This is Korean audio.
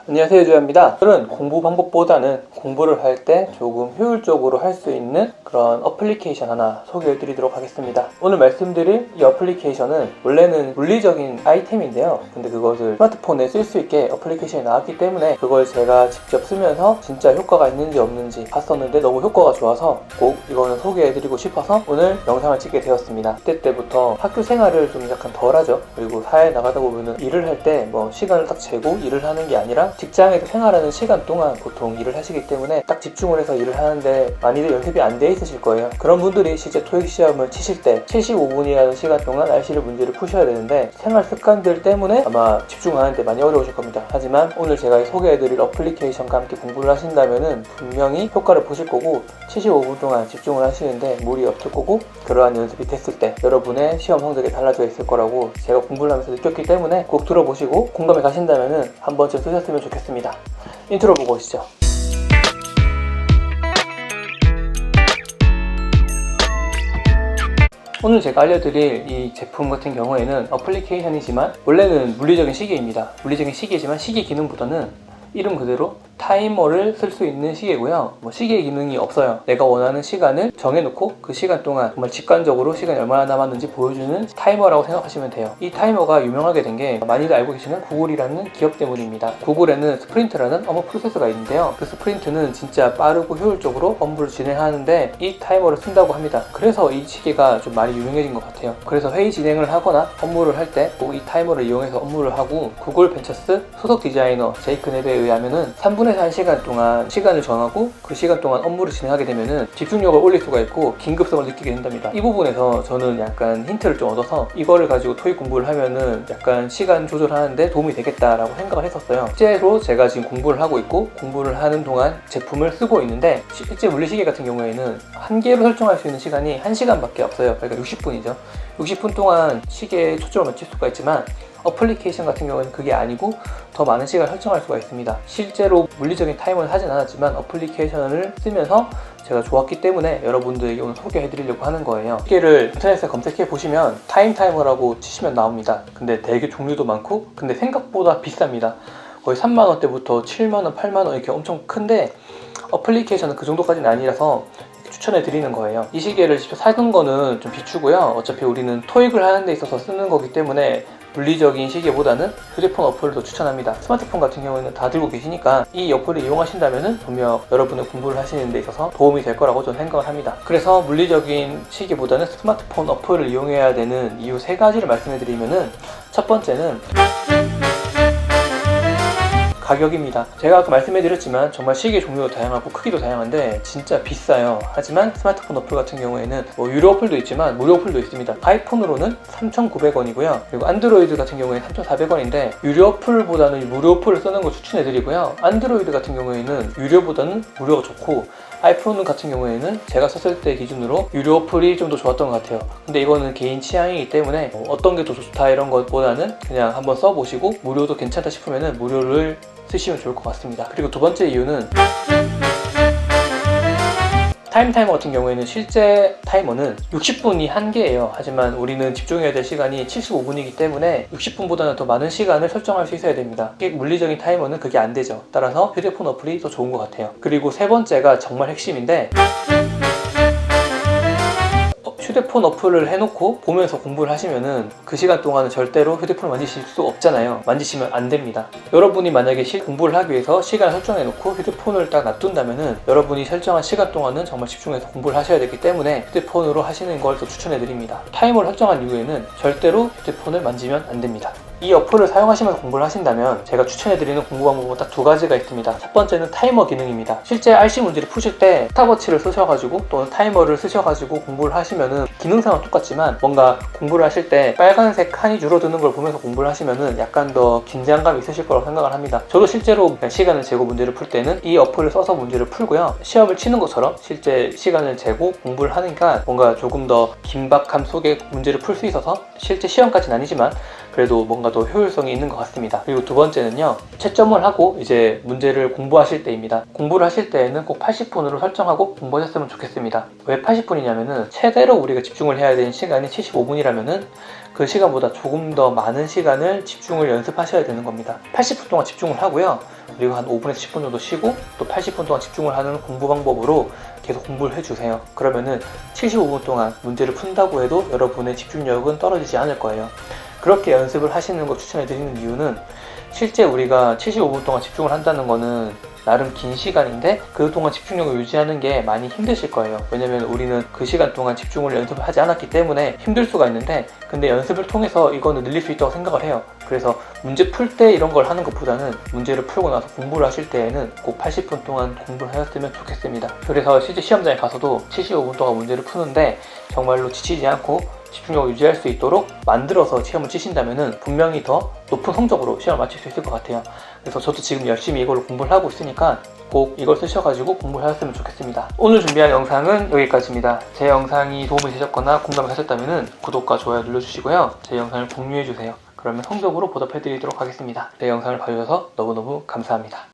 안녕하세요, 주현입니다. 오늘은 공부 방법보다는 공부를 할 때 조금 효율적으로 할 수 있는 그런 어플리케이션 하나 소개해 드리도록 하겠습니다. 오늘 말씀드릴 이 어플리케이션은 원래는 물리적인 아이템인데요, 근데 그것을 스마트폰에 쓸 수 있게 어플리케이션이 나왔기 때문에 그걸 제가 직접 쓰면서 진짜 효과가 있는지 없는지 봤었는데 너무 효과가 좋아서 꼭 이거는 소개해 드리고 싶어서 오늘 영상을 찍게 되었습니다. 그때 때부터 학교 생활을 좀 약간 덜 하죠. 그리고 사회에 나가다 보면은 일을 할 때 뭐 시간을 딱 재고 일을 하는 게 아니라 직장에서 생활하는 시간 동안 보통 일을 하시기 때문에 딱 집중을 해서 일을 하는데 많이들 연습이 안 돼 있으실 거예요. 그런 분들이 실제 토익 시험을 치실 때 75분이라는 시간 동안 RC를 문제를 푸셔야 되는데 생활 습관들 때문에 아마 집중하는데 많이 어려우실 겁니다. 하지만 오늘 제가 소개해드릴 어플리케이션과 함께 공부를 하신다면은 분명히 효과를 보실 거고 75분 동안 집중을 하시는데 무리 없을 거고 그러한 연습이 됐을 때 여러분의 시험 성적이 달라져 있을 거라고 제가 공부를 하면서 느꼈기 때문에 꼭 들어보시고 공감이 가신다면은 한 번쯤 쓰셨으면 좋겠습니다. 인트로 보고 오시죠. 오늘 제가 알려드릴 이 제품 같은 경우에는 어플리케이션이지만 원래는 물리적인 시계입니다. 물리적인 시계지만 시계 기능보다는 이름 그대로 타이머를 쓸 수 있는 시계고요. 시계 기능이 없어요. 내가 원하는 시간을 정해놓고 그 시간 동안 정말 직관적으로 시간이 얼마나 남았는지 보여주는 타이머라고 생각하시면 돼요. 이 타이머가 유명하게 된 게 많이들 알고 계시는 구글이라는 기업 때문입니다. 구글에는 스프린트라는 업무 프로세스가 있는데요. 그 스프린트는 진짜 빠르고 효율적으로 업무를 진행하는데 이 타이머를 쓴다고 합니다. 그래서 이 시계가 좀 많이 유명해진 것 같아요. 그래서 회의 진행을 하거나 업무를 할 때 꼭 이 타이머를 이용해서 업무를 하고 구글 벤처스 소속 디자이너 제이크 넵에 의하면은 3분에서 1시간 동안 시간을 정하고 그 시간 동안 업무를 진행하게 되면은 집중력을 올릴 수가 있고 긴급성을 느끼게 된답니다. 이 부분에서 저는 약간 힌트를 좀 얻어서 이거를 가지고 토익 공부를 하면은 약간 시간 조절하는데 도움이 되겠다라고 생각을 했었어요. 실제로 제가 지금 공부를 하고 있고 공부를 하는 동안 제품을 쓰고 있는데 실제 물리시계 같은 경우에는 한계로 설정할 수 있는 시간이 1시간밖에 없어요. 그러니까 60분이죠. 60분 동안 시계에 초점을 맞출 수가 있지만 어플리케이션 같은 경우는 그게 아니고 더 많은 시간을 설정할 수가 있습니다. 실제로 물리적인 타이머는 하진 않았지만 어플리케이션을 쓰면서 제가 좋았기 때문에 여러분들에게 오늘 소개해 드리려고 하는 거예요. 시계를 인터넷에 검색해 보시면 타이머라고 치시면 나옵니다. 근데 되게 종류도 많고 근데 생각보다 비쌉니다. 거의 3만원대부터 7만원, 8만원 이렇게 엄청 큰데 어플리케이션은 그 정도까지는 아니라서 추천해 드리는 거예요. 이 시계를 직접 사는 거는 좀 비추고요. 어차피 우리는 토익을 하는 데 있어서 쓰는 거기 때문에 물리적인 시계보다는 휴대폰 어플을 더 추천합니다. 스마트폰 같은 경우에는 다 들고 계시니까 이 어플을 이용하신다면 분명 여러분의 공부를 하시는 데 있어서 도움이 될 거라고 저는 생각을 합니다. 그래서 물리적인 시계보다는 스마트폰 어플을 이용해야 되는 이유 3가지를 말씀해 드리면은 첫 번째는 가격입니다. 제가 아까 말씀해드렸지만 정말 시계 종류도 다양하고 크기도 다양한데 진짜 비싸요. 하지만 스마트폰 어플 같은 경우에는 유료 어플도 있지만 무료 어플도 있습니다. 아이폰으로는 3,900원이고요. 그리고 안드로이드 같은 경우에는 3,400원인데 유료 어플보다는 무료 어플을 쓰는 걸 추천해드리고요. 안드로이드 같은 경우에는 유료보다는 무료가 좋고 아이폰 같은 경우에는 제가 썼을 때 기준으로 유료 어플이 좀 더 좋았던 것 같아요. 근데 이거는 개인 취향이기 때문에 어떤 게 더 좋다 이런 것보다는 그냥 한번 써보시고 무료도 괜찮다 싶으면 무료를 쓰시면 좋을 것 같습니다. 그리고 두 번째 이유는 타이머 같은 경우에는 실제 타이머는 60분이 한계예요. 하지만 우리는 집중해야 될 시간이 75분이기 때문에 60분보다는 더 많은 시간을 설정할 수 있어야 됩니다. 물리적인 타이머는 그게 안 되죠. 따라서 휴대폰 어플이 더 좋은 것 같아요. 그리고 세 번째가 정말 핵심인데 휴대폰 어플을 해놓고 보면서 공부를 하시면은 그 시간 동안은 절대로 휴대폰을 만지실 수 없잖아요. 만지시면 안 됩니다. 여러분이 만약에 공부를 하기 위해서 시간을 설정해놓고 휴대폰을 딱 놔둔다면은 여러분이 설정한 시간 동안은 정말 집중해서 공부를 하셔야 되기 때문에 휴대폰으로 하시는 걸 더 추천해드립니다. 타이머를 설정한 이후에는 절대로 휴대폰을 만지면 안 됩니다. 이 어플을 사용하시면서 공부를 하신다면 제가 추천해드리는 공부 방법은 딱 2가지가 있습니다. 첫 번째는 타이머 기능입니다. 실제 RC 문제를 푸실 때 스탑워치를 쓰셔가지고 또는 타이머를 쓰셔가지고 공부를 하시면은 기능상은 똑같지만 뭔가 공부를 하실 때 빨간색 칸이 줄어드는 걸 보면서 공부를 하시면은 약간 더 긴장감이 있으실 거라고 생각을 합니다. 저도 실제로 시간을 재고 문제를 풀 때는 이 어플을 써서 문제를 풀고요. 시험을 치는 것처럼 실제 시간을 재고 공부를 하니까 뭔가 조금 더 긴박감 속에 문제를 풀 수 있어서 실제 시험까지는 아니지만 그래도 뭔가 더 효율성이 있는 것 같습니다. 그리고 두 번째는요, 채점을 하고 이제 문제를 공부하실 때입니다. 공부를 하실 때에는 꼭 80분으로 설정하고 공부하셨으면 좋겠습니다. 왜 80분이냐면은 최대로 우리가 집중을 해야 되는 시간이 75분이라면은 그 시간보다 조금 더 많은 시간을 집중을 연습하셔야 되는 겁니다. 80분 동안 집중을 하고요. 그리고 한 5분에서 10분 정도 쉬고 또 80분 동안 집중을 하는 공부 방법으로 계속 공부를 해주세요. 그러면은 75분 동안 문제를 푼다고 해도 여러분의 집중력은 떨어지지 않을 거예요. 그렇게 연습을 하시는 거 추천해 드리는 이유는 실제 우리가 75분 동안 집중을 한다는 거는 나름 긴 시간인데 그동안 집중력을 유지하는 게 많이 힘드실 거예요. 왜냐면 우리는 그 시간 동안 집중을 연습을 하지 않았기 때문에 힘들 수가 있는데, 근데 연습을 통해서 이거는 늘릴 수 있다고 생각을 해요. 그래서 문제 풀 때 이런 걸 하는 것보다는 문제를 풀고 나서 공부를 하실 때에는 꼭 80분 동안 공부를 하셨으면 좋겠습니다. 그래서 실제 시험장에 가서도 75분 동안 문제를 푸는데 정말로 지치지 않고 집중력을 유지할 수 있도록 만들어서 시험을 치신다면 분명히 더 높은 성적으로 시험을 마칠 수 있을 것 같아요. 그래서 저도 지금 열심히 이걸로 공부를 하고 있으니까 꼭 이걸 쓰셔가지고 공부를 하셨으면 좋겠습니다. 오늘 준비한 영상은 여기까지입니다. 제 영상이 도움이 되셨거나 공감을 하셨다면 구독과 좋아요 눌러주시고요. 제 영상을 공유해주세요. 그러면 성적으로 보답해드리도록 하겠습니다. 제 영상을 봐주셔서 너무너무 감사합니다.